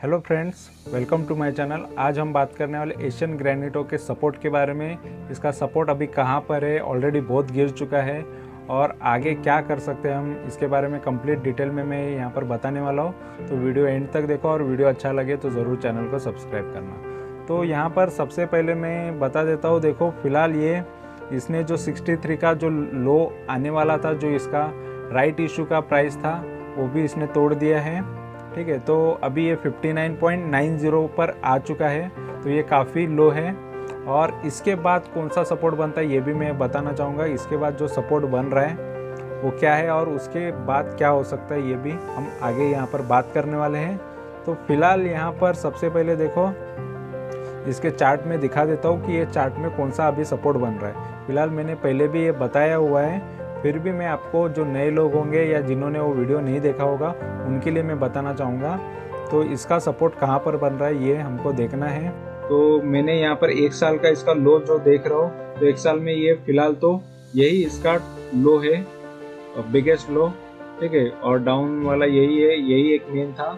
Hello friends, welcome to my channel. आज हम बात करने वाले एशियन ग्रेनिटो के सपोर्ट के बारे में। इसका सपोर्ट अभी कहाँ पर है, ऑलरेडी बहुत गिर चुका है और आगे क्या कर सकते हैं हम, इसके बारे में कंप्लीट डिटेल में मैं यहाँ पर बताने वाला हूँ। तो वीडियो एंड तक देखो और वीडियो अच्छा लगे तो ज़रूर चैनल को सब्सक्राइब करना। तो यहाँ पर सबसे पहले मैं बता देता हूँ, देखो फिलहाल ये इसने जो 63 का जो लो आने वाला था, जो इसका राइट इशू का प्राइस था, वो भी इसने तोड़ दिया है। ठीक है, तो अभी ये 59.90 पर आ चुका है, तो ये काफ़ी लो है। और इसके बाद कौन सा सपोर्ट बनता है ये भी मैं बताना चाहूँगा। इसके बाद जो सपोर्ट बन रहा है वो क्या है और उसके बाद क्या हो सकता है, ये भी हम आगे यहाँ पर बात करने वाले हैं। तो फिलहाल यहाँ पर सबसे पहले देखो, इसके चार्ट में दिखा देता हूँ कि ये चार्ट में कौन सा अभी सपोर्ट बन रहा है। फिलहाल मैंने पहले भी ये बताया हुआ है, फिर भी मैं आपको जो नए लोग होंगे या जिन्होंने वो वीडियो नहीं देखा होगा उनके लिए मैं बताना चाहूँगा। तो इसका सपोर्ट कहाँ पर बन रहा है ये हमको देखना है। तो मैंने यहाँ पर एक साल का इसका लो जो देख रहा हूँ, तो एक साल में ये फिलहाल तो यही इसका लो है, बिगेस्ट लो। ठीक है, और डाउन वाला यही है, यही एक मेन था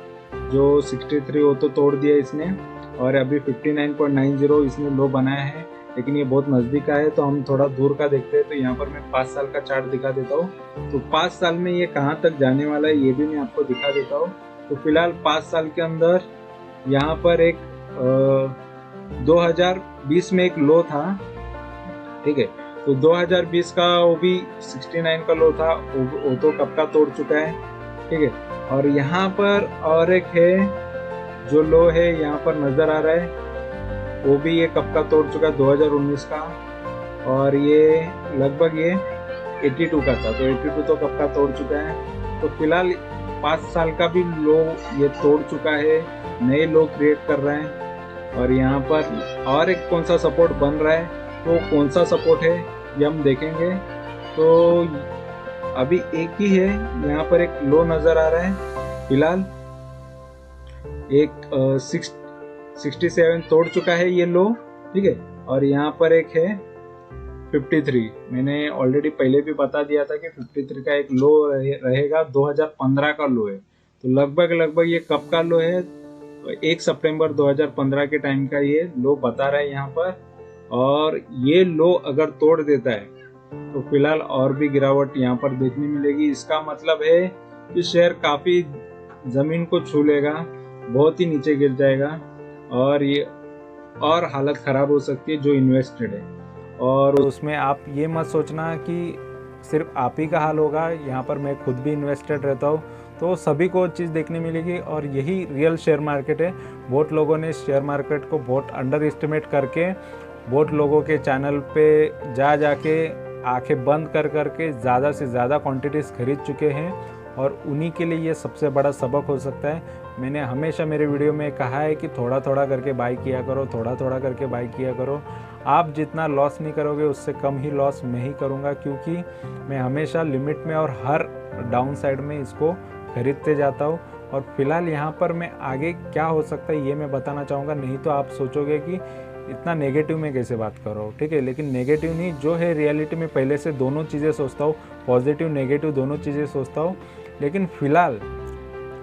जो 63 वो तो तोड़ दिया इसने, और अभी 59.90 इसने लो बनाया है, लेकिन ये बहुत नज़दीक का है। तो हम थोड़ा दूर का देखते हैं। तो यहाँ पर मैं 5 साल का चार्ट दिखा देता हूँ। तो 5 साल में ये कहाँ तक जाने वाला है ये भी मैं आपको दिखा देता हूँ। तो फिलहाल 5 साल के अंदर यहाँ पर एक 2020 में एक लो था। ठीक है, तो 2020 का वो भी 69 का लो था, वो तो कब का तोड़ चुका है। ठीक है, और यहाँ पर और एक है जो लो है यहाँ पर नज़र आ रहा है, वो भी ये कब का तोड़ चुका है, 2019 का, और ये लगभग ये 82 का था। तो 82 तो कब का तोड़ चुका है। तो फिलहाल 5 साल का भी लो ये तोड़ चुका है, नए लो क्रिएट कर रहे हैं। और यहाँ पर और एक कौन सा सपोर्ट बन रहा है, तो कौन सा सपोर्ट है ये हम देखेंगे। तो अभी एक ही है, यहाँ पर एक लो नज़र आ रहा है फिलहाल, एक 67 तोड़ चुका है ये लो। ठीक है, और यहाँ पर एक है 53। मैंने ऑलरेडी पहले भी बता दिया था कि 53 का एक लो रहेगा, 2015 का लो है। तो लगभग ये कब का लो है, तो 1 सितंबर 2015 के टाइम का ये लो बता रहा है यहाँ पर। और ये लो अगर तोड़ देता है तो फिलहाल और भी गिरावट यहाँ पर देखने मिलेगी। इसका मतलब है कि शेयर काफी जमीन को छू लेगा, बहुत ही नीचे गिर जाएगा, और ये और हालत ख़राब हो सकती है जो इन्वेस्टेड है। और उसमें आप ये मत सोचना कि सिर्फ आप ही का हाल होगा, यहाँ पर मैं खुद भी इन्वेस्टेड रहता हूँ, तो सभी को चीज़ देखने मिलेगी। और यही रियल शेयर मार्केट है। बहुत लोगों ने शेयर मार्केट को बहुत अंडर एस्टिमेट करके, बहुत लोगों के चैनल पे जाके आंखें बंद करके ज़्यादा से ज़्यादा क्वांटिटीज़ खरीद चुके हैं, और उन्हीं के लिए ये सबसे बड़ा सबक हो सकता है। मैंने हमेशा मेरे वीडियो में कहा है कि थोड़ा थोड़ा करके बाई किया करो, थोड़ा थोड़ा करके बाई किया करो। आप जितना लॉस नहीं करोगे उससे कम ही लॉस मैं ही करूँगा, क्योंकि मैं हमेशा लिमिट में और हर डाउन साइड में इसको खरीदते जाता हूँ। और फिलहाल यहाँ पर मैं आगे क्या हो सकता है ये मैं बताना चाहूँगा। नहीं तो आप सोचोगे कि इतना नेगेटिव में कैसे बात करो। ठीक है, लेकिन नेगेटिव नहीं, जो है रियलिटी में पहले से दोनों चीज़ें सोचता हूँ, पॉजिटिव नेगेटिव दोनों चीज़ें सोचता हूँ। लेकिन फिलहाल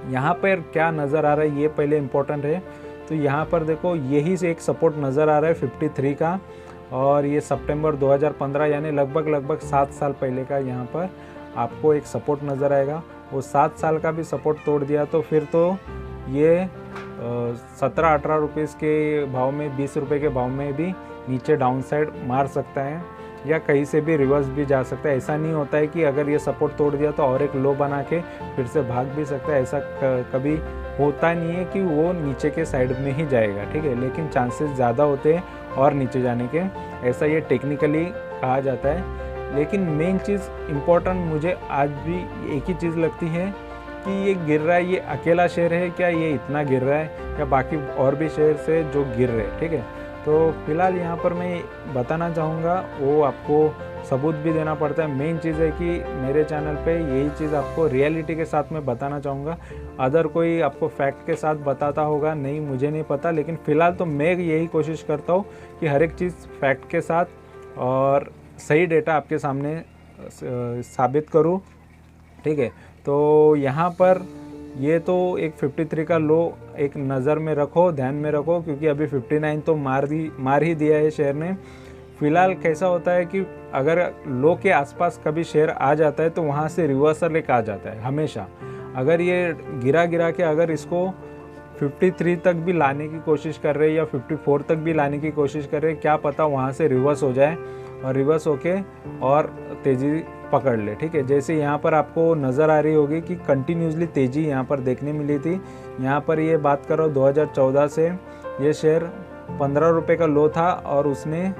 यहाँ पर क्या नज़र आ रहा है ये पहले इम्पोर्टेंट है। तो यहाँ पर देखो, यही से एक सपोर्ट नज़र आ रहा है 53 का, और ये सितंबर 2015 यानी लगभग 7 साल पहले का यहाँ पर आपको एक सपोर्ट नज़र आएगा। वो 7 साल का भी सपोर्ट तोड़ दिया तो फिर तो ये 17-18 रुपीज़ के भाव में, 20 रुपये के भाव में भी नीचे डाउन साइड मार सकता है, या कहीं से भी रिवर्स भी जा सकता है। ऐसा नहीं होता है कि अगर ये सपोर्ट तोड़ दिया तो और एक लो बना के फिर से भाग भी सकता है। ऐसा कभी होता नहीं है कि वो नीचे के साइड में ही जाएगा। ठीक है, लेकिन चांसेस ज़्यादा होते हैं और नीचे जाने के, ऐसा ये टेक्निकली कहा जाता है। लेकिन मेन चीज़ इम्पोर्टेंट मुझे आज भी एक ही चीज़ लगती है कि ये गिर रहा है, ये अकेला शेयर है क्या, ये इतना गिर रहा है, या बाकी और भी शेयर से जो गिर रहे हैं। ठीक है, तो फिलहाल यहाँ पर मैं बताना चाहूँगा, वो आपको सबूत भी देना पड़ता है। मेन चीज़ है कि मेरे चैनल पे यही चीज़ आपको रियलिटी के साथ में बताना चाहूँगा। अदर कोई आपको फैक्ट के साथ बताता होगा, नहीं मुझे नहीं पता, लेकिन फ़िलहाल तो मैं यही कोशिश करता हूँ कि हर एक चीज़ फैक्ट के साथ और सही डेटा आपके सामने साबित करूँ। ठीक है, तो यहाँ पर ये तो एक 53 का लो एक नज़र में रखो, ध्यान में रखो, क्योंकि अभी 59 तो मार ही दिया है शेयर ने। फिलहाल कैसा होता है कि अगर लो के आसपास कभी शेयर आ जाता है तो वहाँ से रिवर्सल एक आ जाता है हमेशा। अगर ये गिरा के अगर इसको 53 तक भी लाने की कोशिश कर रहे हैं या 54 तक भी लाने की कोशिश कर रहे हैं, क्या पता वहाँ से रिवर्स हो जाए और रिवर्स होके और तेज़ी पकड़ ले। ठीक है, जैसे यहाँ पर आपको नज़र आ रही होगी कि कंटिन्यूसली तेज़ी यहाँ पर देखने मिली थी। यहाँ पर ये बात करो 2014 से ये शेयर 15 रुपये का लो था और उसने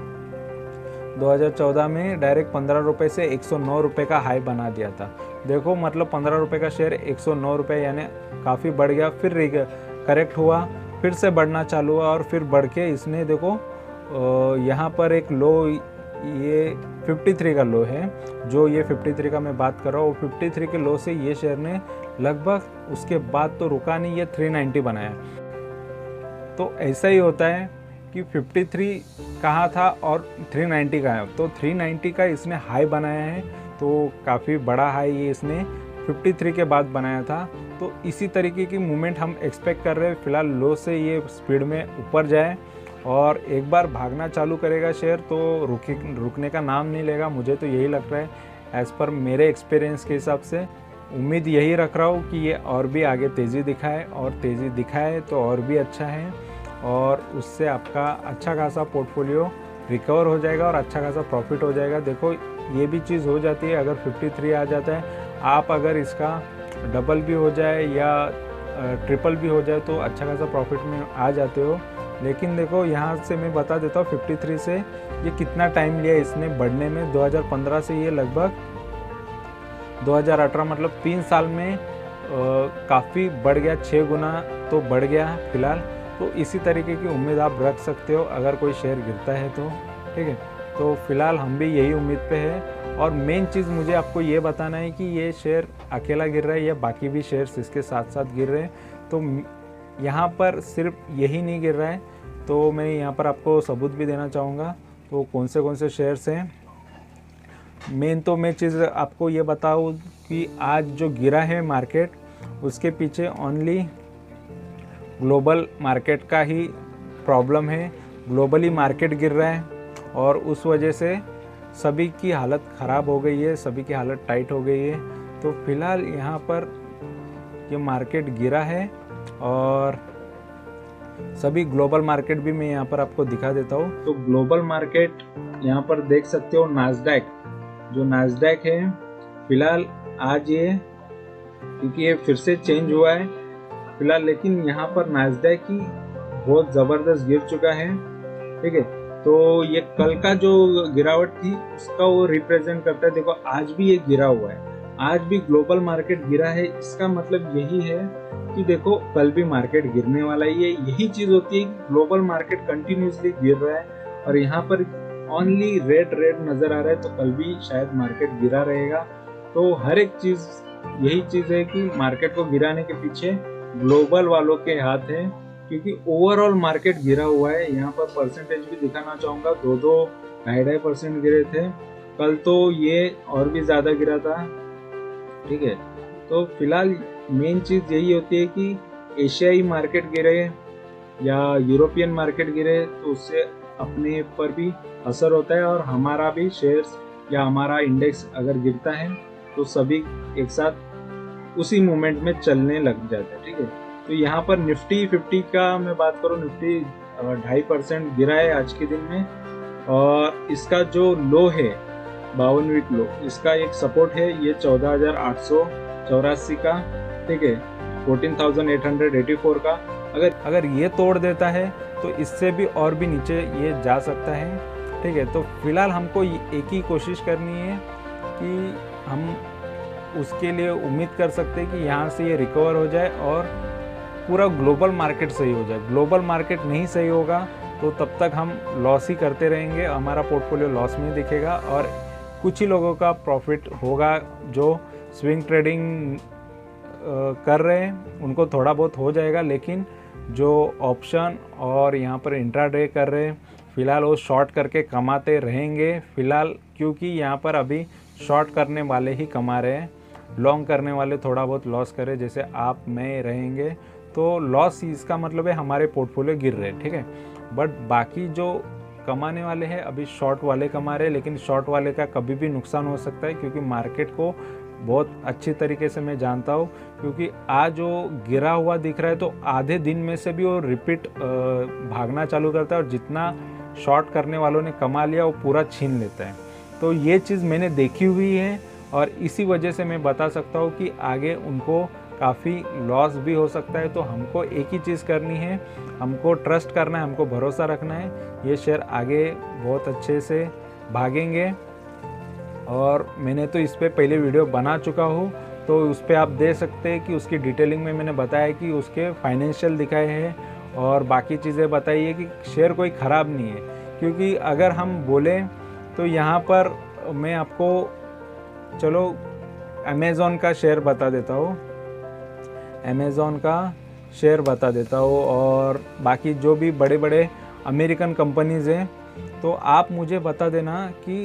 2014 में डायरेक्ट 15 रुपये से 109 रुपये का हाई बना दिया था। देखो मतलब 15 रुपये का शेयर 109 रुपये यानी काफ़ी बढ़ गया, फिर करेक्ट हुआ, फिर से बढ़ना चालू हुआ और फिर बढ़ के इसने देखो यहाँ पर एक लो, ये 53 का लो है, जो ये 53 का मैं बात कर रहा हूँ, 53 के लो से ये शेयर ने लगभग उसके बाद तो रुका नहीं, ये 390 बनाया। तो ऐसा ही होता है कि 53 कहाँ था और 390 का है, तो 390 का इसने हाई बनाया है, तो काफ़ी बड़ा हाई ये इसने 53 के बाद बनाया था। तो इसी तरीके की मूवमेंट हम एक्सपेक्ट कर रहे हैं। फिलहाल लो से ये स्पीड में ऊपर जाए और एक बार भागना चालू करेगा शेयर तो रुकने का नाम नहीं लेगा, मुझे तो यही लग रहा है एज़ पर मेरे एक्सपीरियंस के हिसाब से। उम्मीद यही रख रहा हूँ कि ये और भी आगे तेज़ी दिखाए, और तेज़ी दिखाए तो और भी अच्छा है, और उससे आपका अच्छा खासा पोर्टफोलियो रिकवर हो जाएगा और अच्छा खासा प्रॉफिट हो जाएगा। देखो ये भी चीज़ हो जाती है, अगर 53 आ जाता है, आप अगर इसका डबल भी हो जाए या ट्रिपल भी हो जाए तो अच्छा खासा प्रॉफिट में आ जाते हो। लेकिन देखो यहाँ से मैं बता देता हूँ 53 से ये कितना टाइम लिया इसने बढ़ने में। 2015 से ये लगभग 2018 मतलब 3 साल में काफ़ी बढ़ गया, 6 गुना तो बढ़ गया फिलहाल। तो इसी तरीके की उम्मीद आप रख सकते हो अगर कोई शेयर गिरता है तो। ठीक है, तो फिलहाल हम भी यही उम्मीद पे है। और मेन चीज़ मुझे आपको ये बताना है कि ये शेयर अकेला गिर रहा है या बाकी भी शेयर्स इसके साथ साथ गिर रहे हैं। तो यहाँ पर सिर्फ यही नहीं गिर रहा है, तो मैं यहाँ पर आपको सबूत भी देना चाहूँगा। तो कौन से शेयर्स हैं, मेन तो मैं चीज़ आपको ये बताऊँ कि आज जो गिरा है मार्केट, उसके पीछे ओनली ग्लोबल मार्केट का ही प्रॉब्लम है। ग्लोबली मार्केट गिर रहा है और उस वजह से सभी की हालत ख़राब हो गई है, सभी की हालत टाइट हो गई है। तो फिलहाल यहाँ पर ये मार्केट गिरा है और सभी ग्लोबल मार्केट भी मैं यहाँ पर आपको दिखा देता हूँ। तो ग्लोबल मार्केट यहाँ पर देख सकते हो, नास्डैक, जो नास्डैक है फिलहाल आज ये, क्योंकि ये फिर से चेंज हुआ है फिलहाल, लेकिन यहाँ पर नास्डैक ही बहुत ज़बरदस्त गिर चुका है। ठीक है, तो ये कल का जो गिरावट थी उसका वो रिप्रेजेंट करता है। देखो आज भी ये गिरा हुआ है, आज भी ग्लोबल मार्केट गिरा है, इसका मतलब यही है कि देखो कल भी मार्केट गिरने वाला है। ये यही चीज होती है कि ग्लोबल मार्केट कंटिन्यूसली गिर रहा है और यहाँ पर ओनली रेड नजर आ रहा है, तो कल भी शायद मार्केट गिरा रहेगा। तो हर एक चीज यही चीज है कि मार्केट को गिराने के पीछे ग्लोबल वालों के हाथ है, क्योंकि ओवरऑल मार्केट गिरा हुआ है। यहाँ पर परसेंटेज भी दिखाना चाहूंगा, 2.5% गिरे थे कल, तो ये और भी ज्यादा गिरा था। ठीक है, तो फिलहाल मेन चीज यही होती है कि एशियाई मार्केट गिरे या यूरोपियन मार्केट गिरे तो उससे अपने पर भी असर होता है, और हमारा भी शेयर्स या हमारा इंडेक्स अगर गिरता है तो सभी एक साथ उसी मोमेंट में चलने लग जाते हैं। ठीक है, तो यहाँ पर निफ्टी 50 का मैं बात करूँ, निफ्टी 2.5% गिरा है आज के दिन में, और इसका जो लो है 52 वीक लो, इसका एक सपोर्ट है ये 14,884 का। ठीक है, 14,884 का अगर ये तोड़ देता है तो इससे भी और भी नीचे ये जा सकता है। ठीक है, तो फिलहाल हमको एक ही कोशिश करनी है कि हम उसके लिए उम्मीद कर सकते हैं कि यहाँ से ये रिकवर हो जाए और पूरा ग्लोबल मार्केट सही हो जाए। ग्लोबल मार्केट नहीं सही होगा तो तब तक हम लॉस ही करते रहेंगे, हमारा पोर्टफोलियो लॉस में दिखेगा और कुछ ही लोगों का प्रॉफिट होगा जो स्विंग ट्रेडिंग कर रहे हैं, उनको थोड़ा बहुत हो जाएगा। लेकिन जो ऑप्शन और यहाँ पर इंट्राडे कर रहे हैं फ़िलहाल वो शॉर्ट करके कमाते रहेंगे फ़िलहाल, क्योंकि यहाँ पर अभी शॉर्ट करने वाले ही कमा रहे हैं। लॉन्ग करने वाले थोड़ा बहुत लॉस करें, जैसे आप मैं रहेंगे तो लॉस इसका मतलब है हमारे पोर्टफोलियो गिर रहे हैं, ठीक है। बट बाकी जो कमाने वाले हैं अभी शॉर्ट वाले कमा रहे हैं, लेकिन शॉर्ट वाले का कभी भी नुकसान हो सकता है, क्योंकि मार्केट को बहुत अच्छी तरीके से मैं जानता हूँ। क्योंकि आज जो गिरा हुआ दिख रहा है तो आधे दिन में से भी वो रिपीट भागना चालू करता है, और जितना शॉर्ट करने वालों ने कमा लिया वो पूरा छीन लेता है। तो ये चीज़ मैंने देखी हुई है, और इसी वजह से मैं बता सकता हूँ कि आगे उनको काफ़ी लॉस भी हो सकता है। तो हमको एक ही चीज़ करनी है, हमको ट्रस्ट करना है, हमको भरोसा रखना है, ये शेयर आगे बहुत अच्छे से भागेंगे। और मैंने तो इस पर पहले वीडियो बना चुका हूँ, तो उस पर आप देख सकते हैं कि उसकी डिटेलिंग में मैंने बताया कि उसके फाइनेंशियल दिखाए हैं, और बाकी चीज़ें बताई है कि शेयर कोई ख़राब नहीं है। क्योंकि अगर हम बोलें तो यहाँ पर मैं आपको चलो अमेज़ॉन का शेयर बता देता हूँ, अमेज़ॉन का शेयर बता देता हूँ, और बाकी जो भी बड़े बड़े अमेरिकन कंपनीज़ हैं, तो आप मुझे बता देना कि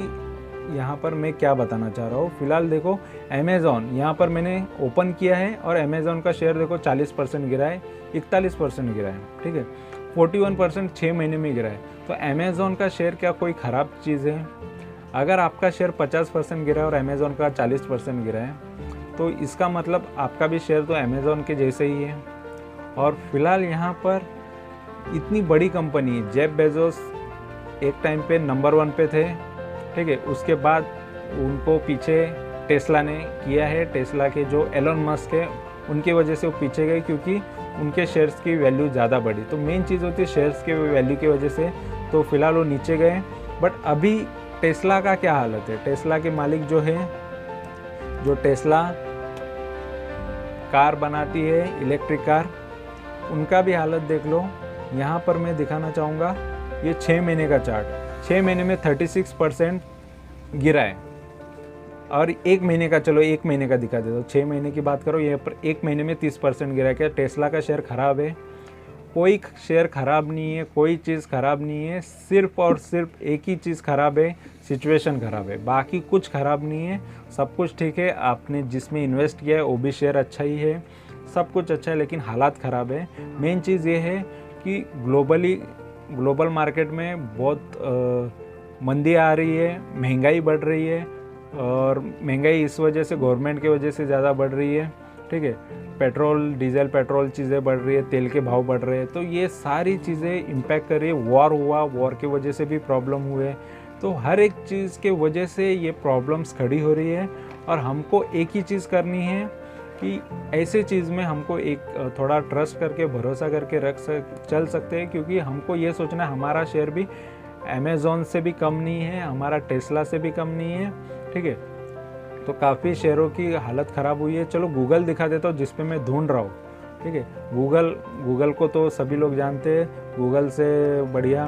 यहाँ पर मैं क्या बताना चाह रहा हूँ। फिलहाल देखो अमेज़ॉन यहाँ पर मैंने ओपन किया है, और अमेज़ॉन का शेयर देखो 40% गिरा है, 41% गिरा है, ठीक है, 41% 6 महीने में गिरा है। तो अमेज़ॉन का शेयर क्या कोई ख़राब चीज़ है? अगर आपका शेयर 50% गिरा है और अमेज़ॉन का 40% गिरा है, तो इसका मतलब आपका भी शेयर तो अमेज़ॉन के जैसे ही है। और फिलहाल यहाँ पर इतनी बड़ी कंपनी जेफ बेजोस एक टाइम पे नंबर 1 पे थे, ठीक है, उसके बाद उनको पीछे टेस्ला ने किया है। टेस्ला के जो एलन मस्क है उनकी वजह से वो पीछे गए, क्योंकि उनके शेयर्स की वैल्यू ज़्यादा बढ़ी। तो मेन चीज़ होती है शेयर्स के वैल्यू की वजह से, तो फिलहाल वो नीचे गए। बट अभी टेस्ला का क्या हालत है? टेस्ला के मालिक जो है, जो टेस्ला कार बनाती है इलेक्ट्रिक कार, उनका भी हालत देख लो। यहाँ पर मैं दिखाना चाहूँगा ये 6 महीने का चार्ट, 6 महीने में 36% गिरा है। और 1 महीने का, चलो 1 महीने का दिखा देता हूँ, 6 महीने की बात करो, यहाँ पर 1 महीने में 30% गिरा है। क्या टेस्ला का शेयर ख़राब है? कोई शेयर ख़राब नहीं है, कोई चीज़ ख़राब नहीं है, सिर्फ और सिर्फ एक ही चीज़ ख़राब है, सिचुएशन ख़राब है, बाकी कुछ ख़राब नहीं है। सब कुछ ठीक है, आपने जिसमें इन्वेस्ट किया है वो भी शेयर अच्छा ही है, सब कुछ अच्छा है, लेकिन हालात ख़राब है। मेन चीज़ ये है कि ग्लोबल मार्केट में बहुत मंदी आ रही है, महंगाई बढ़ रही है, और महंगाई इस वजह से गवर्नमेंट की वजह से ज़्यादा बढ़ रही है, ठीक है। पेट्रोल डीजल पेट्रोल चीज़ें बढ़ रही है, तेल के भाव बढ़ रहे हैं, तो ये सारी चीज़ें इम्पैक्ट कर रही है। वॉर हुआ, वॉर की वजह से भी प्रॉब्लम हुए, तो हर एक चीज़ के वजह से ये प्रॉब्लम्स खड़ी हो रही है। और हमको एक ही चीज़ करनी है कि ऐसे चीज़ में हमको एक थोड़ा ट्रस्ट करके भरोसा करके चल सकते हैं, क्योंकि हमको ये सोचना है हमारा शेयर भी अमेज़ॉन से भी कम नहीं है, हमारा टेस्ला से भी कम नहीं है, ठीक है। तो काफ़ी शेयरों की हालत ख़राब हुई है। चलो गूगल दिखा देता हूँ, जिस पे मैं ढूंढ रहा हूँ, ठीक है। गूगल को तो सभी लोग जानते हैं, गूगल से बढ़िया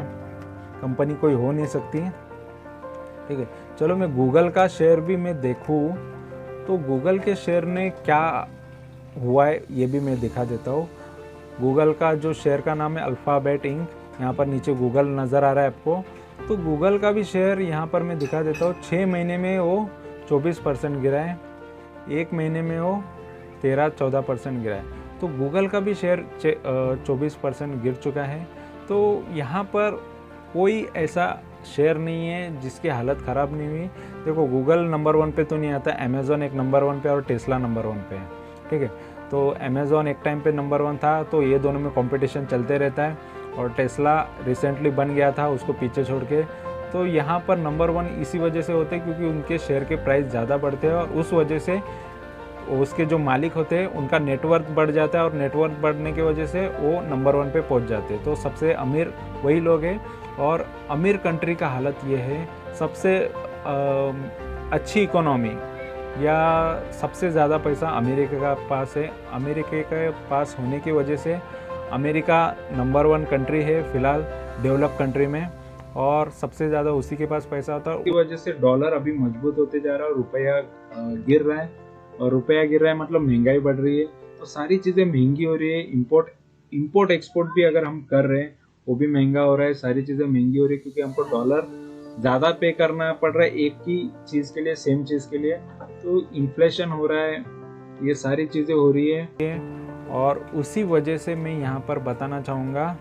कंपनी कोई हो नहीं सकती, ठीक है। चलो मैं गूगल का शेयर भी मैं देखूँ तो गूगल के शेयर ने क्या हुआ है ये भी मैं दिखा देता हूँ। गूगल का जो शेयर का नाम है अल्फ़ाबेट इंक, यहाँ पर नीचे गूगल नज़र आ रहा है आपको। तो गूगल का भी शेयर यहाँ पर मैं दिखा देता हूँ। 6 महीने में वो 24% गिरा है, 1 महीने में वो 13-14% गिरा है। तो गूगल का भी शेयर 24% गिर चुका है। तो यहाँ पर कोई ऐसा शेयर नहीं है जिसकी हालत ख़राब नहीं हुई। देखो गूगल नंबर 1 पे तो नहीं आता, अमेज़ॉन एक नंबर 1 पे और टेस्ला नंबर 1 पे है, ठीक है। तो अमेज़ॉन एक टाइम पे नंबर 1 था, तो ये दोनों में कंपटीशन चलते रहता है, और टेस्ला रिसेंटली बन गया था उसको पीछे छोड़ के। तो यहाँ पर नंबर 1 इसी वजह से होते हैं क्योंकि उनके शेयर के प्राइस ज़्यादा बढ़ते हैं, और उस वजह से उसके जो मालिक होते हैं उनका नेटवर्थ बढ़ जाता है, और नेटवर्थ बढ़ने की वजह से वो नंबर 1 पे पहुँच जाते हैं। तो सबसे अमीर वही लोग हैं, और अमीर कंट्री का हालत ये है, सबसे अच्छी इकोनॉमी या सबसे ज़्यादा पैसा अमेरिका का पास है। अमेरिका के पास होने की वजह से अमेरिका नंबर 1 कंट्री है फ़िलहाल डेवलप कंट्री में, और सबसे ज़्यादा उसी के पास पैसा होता है। उसकी वजह से डॉलर अभी मजबूत होते जा रहा है और रुपया गिर रहा है, और रुपया गिर रहा है मतलब महंगाई बढ़ रही है। तो सारी चीज़ें महंगी हो रही है। इम्पोर्ट एक्सपोर्ट भी अगर हम कर रहे हैं वो भी महंगा हो रहा है। सारी चीज़ें महंगी हो रही है क्योंकि हमको डॉलर ज़्यादा पे करना पड़ रहा है एक ही चीज़ के लिए, सेम चीज़ के लिए। तो इन्फ्लेशन हो रहा है, ये सारी चीज़ें हो रही है और उसी वजह से मैं यहाँ पर बताना चाहूँगा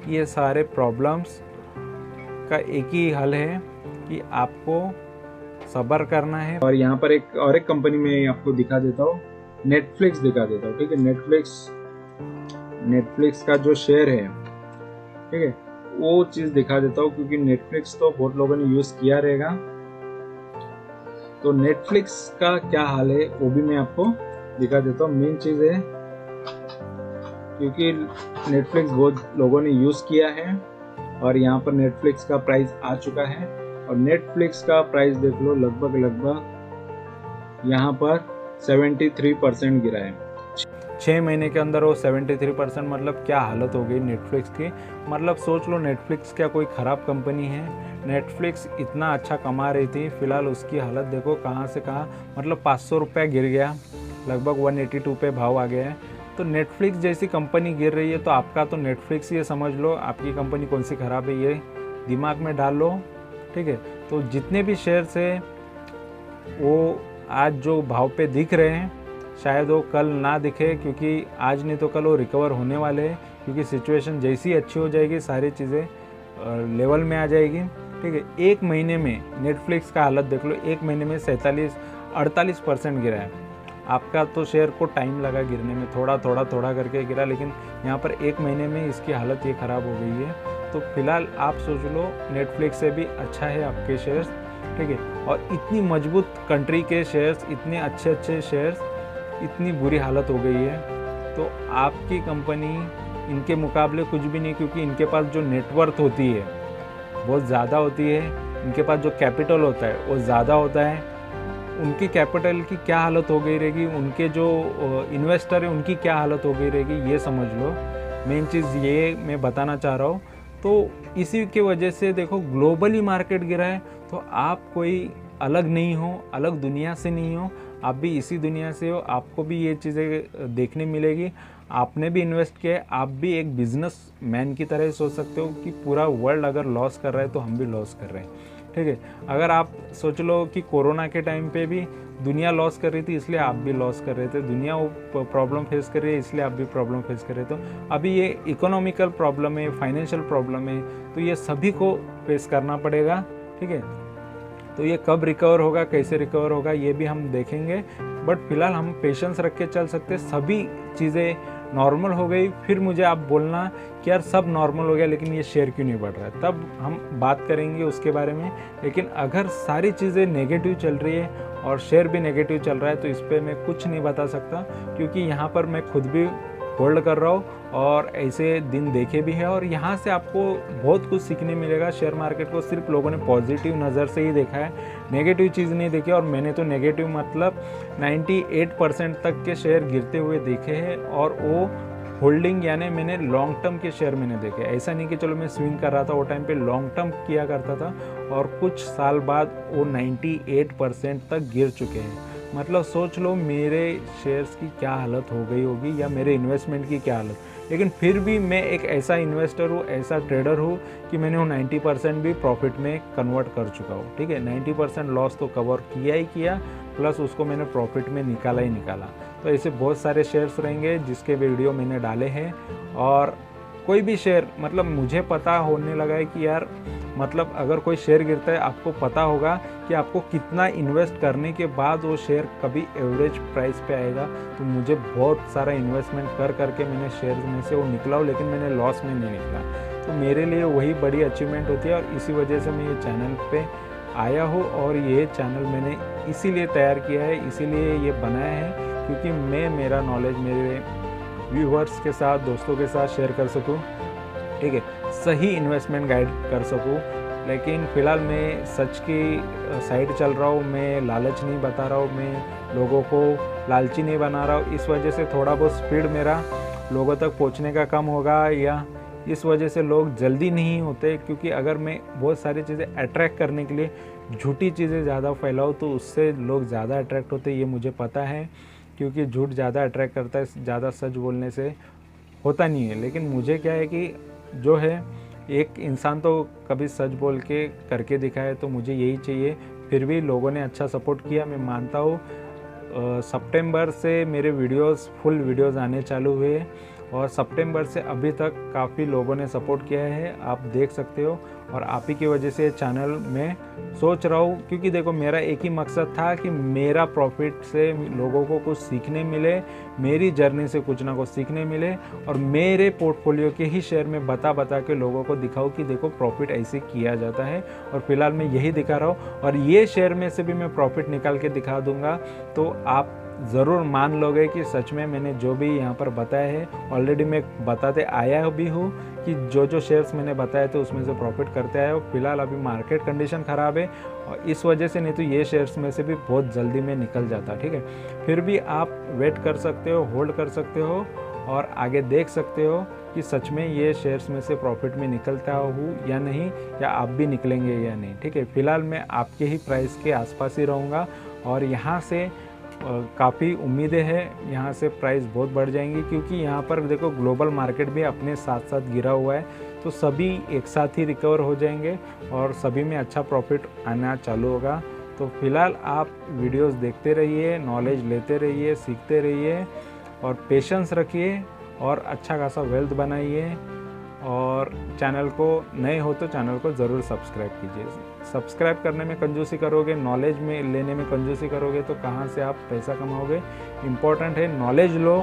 ये सारे प्रॉब्लम्स का एक ही हल है कि आपको सब्र करना है। और यहाँ पर एक कंपनी में आपको दिखा देता हूँ, नेटफ्लिक्स दिखा देता हूँ, ठीक है। नेटफ्लिक्स का जो शेयर है, ठीक है, वो चीज़ दिखा देता हूँ, क्योंकि नेटफ्लिक्स तो बहुत लोगों ने यूज़ किया रहेगा। तो नेटफ्लिक्स का क्या हाल है वो भी मैं आपको दिखा देता हूँ। मेन चीज़ है क्योंकि नेटफ्लिक्स बहुत लोगों ने यूज़ किया है और यहाँ पर नेटफ्लिक्स का प्राइस आ चुका है और नेटफ्लिक्स का प्राइस देख लो, लगभग यहाँ पर 73% गिरा है 6 महीने के अंदर। वो 73% मतलब क्या हालत हो गई नेटफ्लिक्स की। मतलब सोच लो, नेटफ्लिक्स क्या कोई ख़राब कंपनी है? नेटफ्लिक्स इतना अच्छा कमा रही थी, फिलहाल उसकी हालत देखो कहाँ से कहाँ, मतलब 500 रुपया गिर गया, लगभग 182 पे भाव आ गया है। तो नेटफ्लिक्स जैसी कंपनी गिर रही है तो आपका तो नेटफ्लिक्स ये समझ लो, आपकी कंपनी कौन सी ख़राब है ये दिमाग में डाल लो, ठीक है। तो जितने भी शेयर्स है वो आज जो भाव पे दिख रहे हैं शायद वो कल ना दिखे, क्योंकि आज नहीं तो कल वो रिकवर होने वाले हैं, क्योंकि सिचुएशन जैसी अच्छी हो जाएगी सारी चीज़ें लेवल में आ जाएगी, ठीक है। एक महीने में नेटफ्लिक्स का हालत देख लो, एक महीने में 48% गिरा है। आपका तो शेयर को टाइम लगा गिरने में, थोड़ा करके गिरा, लेकिन यहाँ पर एक महीने में इसकी हालत ये ख़राब हो गई है। तो फिलहाल आप सोच लो नेटफ्लिक्स से भी अच्छा है आपके शेयर्स, ठीक है। और इतनी मजबूत कंट्री के शेयर्स, इतने अच्छे शेयर्स, इतनी बुरी हालत हो गई है, तो आपकी कंपनी इनके मुकाबले कुछ भी नहीं, क्योंकि इनके पास जो नेटवर्थ होती है बहुत ज़्यादा होती है, इनके पास जो कैपिटल होता है वो ज़्यादा होता है। उनकी कैपिटल की क्या हालत हो गई रहेगी, उनके जो इन्वेस्टर है उनकी क्या हालत हो गई रहेगी, ये समझ लो। मेन चीज़ ये मैं बताना चाह रहा हूँ। तो इसी की वजह से देखो ग्लोबली मार्केट गिरा है, तो आप कोई अलग नहीं हो, अलग दुनिया से नहीं हो, आप भी इसी दुनिया से हो, आपको भी ये चीज़ें देखने मिलेगी। आपने भी इन्वेस्ट किया है, आप भी एक बिजनेस मैन की तरह सोच सकते हो कि पूरा वर्ल्ड अगर लॉस कर रहा है तो हम भी लॉस कर रहे हैं, ठीक है। अगर आप सोच लो कि कोरोना के टाइम पे भी दुनिया लॉस कर रही थी इसलिए आप भी लॉस कर रहे थे, दुनिया वो प्रॉब्लम फेस कर रही है इसलिए आप भी प्रॉब्लम फेस कर रहे थे। अभी ये इकोनॉमिकल प्रॉब्लम है, फाइनेंशियल प्रॉब्लम है, तो ये सभी को फेस करना पड़ेगा, ठीक है। तो ये कब रिकवर होगा, कैसे रिकवर होगा, ये भी हम देखेंगे, बट फिलहाल हम पेशेंस रख के चल सकते। सभी चीज़ें नॉर्मल हो गई फिर मुझे आप बोलना कि यार सब नॉर्मल हो गया लेकिन ये शेयर क्यों नहीं बढ़ रहा है, तब हम बात करेंगे उसके बारे में। लेकिन अगर सारी चीज़ें नेगेटिव चल रही है और शेयर भी नेगेटिव चल रहा है तो इस पर मैं कुछ नहीं बता सकता, क्योंकि यहाँ पर मैं खुद भी होल्ड कर रहा हूँ और ऐसे दिन देखे भी हैं, और यहाँ से आपको बहुत कुछ सीखने मिलेगा। शेयर मार्केट को सिर्फ लोगों ने पॉजिटिव नज़र से ही देखा है, नेगेटिव चीज़ नहीं देखी, और मैंने तो नेगेटिव मतलब 98% तक के शेयर गिरते हुए देखे हैं, और वो होल्डिंग यानी मैंने लॉन्ग टर्म के शेयर मैंने देखे। ऐसा नहीं कि चलो मैं स्विंग कर रहा था, वो टाइम पे लॉन्ग टर्म किया करता था, और कुछ साल बाद वो 98% तक गिर चुके हैं। मतलब सोच लो मेरे शेयर्स की क्या हालत हो गई होगी या मेरे इन्वेस्टमेंट की क्या हालत। लेकिन फिर भी मैं एक ऐसा इन्वेस्टर हूँ, ऐसा ट्रेडर हूँ कि मैंने वो 90% भी प्रॉफिट में कन्वर्ट कर चुका हूँ, ठीक है। 90% लॉस तो कवर किया ही किया, प्लस उसको मैंने प्रॉफिट में निकाला ही निकाला। तो ऐसे बहुत सारे शेयर्स रहेंगे जिसके वीडियो मैंने डाले हैं, और कोई भी शेयर मतलब मुझे पता होने लगा है कि यार मतलब अगर कोई शेयर गिरता है आपको पता होगा कि आपको कितना इन्वेस्ट करने के बाद वो शेयर कभी एवरेज प्राइस पे आएगा। तो मुझे बहुत सारा इन्वेस्टमेंट कर करके मैंने शेयर में से वो निकला हो, लेकिन मैंने लॉस में नहीं निकला। तो मेरे लिए वही बड़ी अचीवमेंट होती है, और इसी वजह से मैं ये चैनल पे आया हूँ, और ये चैनल मैंने इसीलिए तैयार किया है, इसीलिए ये बनाया है क्योंकि मैं मेरा नॉलेज मेरे व्यूवर्स के साथ, दोस्तों के साथ शेयर कर सकूं, ठीक है, सही इन्वेस्टमेंट गाइड कर सकूं। लेकिन फ़िलहाल मैं सच की साइड चल रहा हूँ, मैं लालच नहीं बता रहा हूँ, मैं लोगों को लालची नहीं बना रहा हूँ। इस वजह से थोड़ा बहुत स्पीड मेरा लोगों तक पहुँचने का कम होगा, या इस वजह से लोग जल्दी नहीं होते, क्योंकि अगर मैं बहुत सारी चीज़ें अट्रैक्ट करने के लिए झूठी चीज़ें ज़्यादा फैलाऊँ तो उससे लोग ज़्यादा अट्रैक्ट होते, ये मुझे पता है, क्योंकि झूठ ज़्यादा अट्रैक्ट करता है, ज़्यादा सच बोलने से होता नहीं है। लेकिन मुझे क्या है कि जो है एक इंसान तो कभी सच बोल के करके दिखाए, तो मुझे यही चाहिए। फिर भी लोगों ने अच्छा सपोर्ट किया, मैं मानता हूँ। सितंबर से मेरे वीडियोस फुल वीडियोस आने चालू हुए और सितंबर से अभी तक काफ़ी लोगों ने सपोर्ट किया है, आप देख सकते हो। और आप ही की वजह से चैनल में सोच रहा हूँ, क्योंकि देखो मेरा एक ही मकसद था कि मेरा प्रॉफिट से लोगों को कुछ सीखने मिले, मेरी जर्नी से कुछ ना कुछ सीखने मिले और मेरे पोर्टफोलियो के ही शेयर में बता के लोगों को दिखाऊँ कि देखो प्रॉफिट ऐसे किया जाता है। और फिलहाल मैं यही दिखा रहा हूँ और ये शेयर में से भी मैं प्रॉफिट निकाल के दिखा दूंगा, तो आप ज़रूर मान लोगे कि सच में मैंने जो भी यहाँ पर बताया है ऑलरेडी मैं बताते आया भी हूँ कि जो शेयर्स मैंने बताए थे उसमें से प्रॉफिट करते आए हो। फिलहाल अभी मार्केट कंडीशन ख़राब है और इस वजह से, नहीं तो ये शेयर्स में से भी बहुत जल्दी में निकल जाता, ठीक है। फिर भी आप वेट कर सकते हो, होल्ड कर सकते हो और आगे देख सकते हो कि सच में ये शेयर्स में से प्रॉफिट में निकलता हूँ या नहीं, या आप भी निकलेंगे या नहीं, ठीक है। फिलहाल मैं आपके ही प्राइस के आसपास ही रहूँगा और यहाँ से काफ़ी उम्मीदें हैं, यहाँ से प्राइस बहुत बढ़ जाएंगी, क्योंकि यहाँ पर देखो ग्लोबल मार्केट भी अपने साथ साथ गिरा हुआ है, तो सभी एक साथ ही रिकवर हो जाएंगे और सभी में अच्छा प्रॉफिट आना चालू होगा। तो फिलहाल आप वीडियोस देखते रहिए, नॉलेज लेते रहिए, सीखते रहिए और पेशेंस रखिए और अच्छा खासा वेल्थ बनाइए। और चैनल को नए हो तो चैनल को ज़रूर सब्सक्राइब कीजिए। सब्सक्राइब करने में कंजूसी करोगे, नॉलेज में लेने में कंजूसी करोगे तो कहाँ से आप पैसा कमाओगे। इम्पोर्टेंट है नॉलेज लो,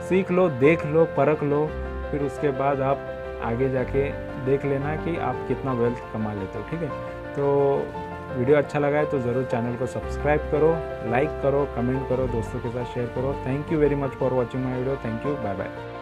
सीख लो, देख लो, परख लो, फिर उसके बाद आप आगे जाके देख लेना कि आप कितना वेल्थ कमा लेते हो, ठीक है। तो वीडियो अच्छा लगा है तो ज़रूर चैनल को सब्सक्राइब करो, लाइक करो, कमेंट करो, दोस्तों के साथ शेयर करो। Thank you very much for watching my video. Thank you, bye bye.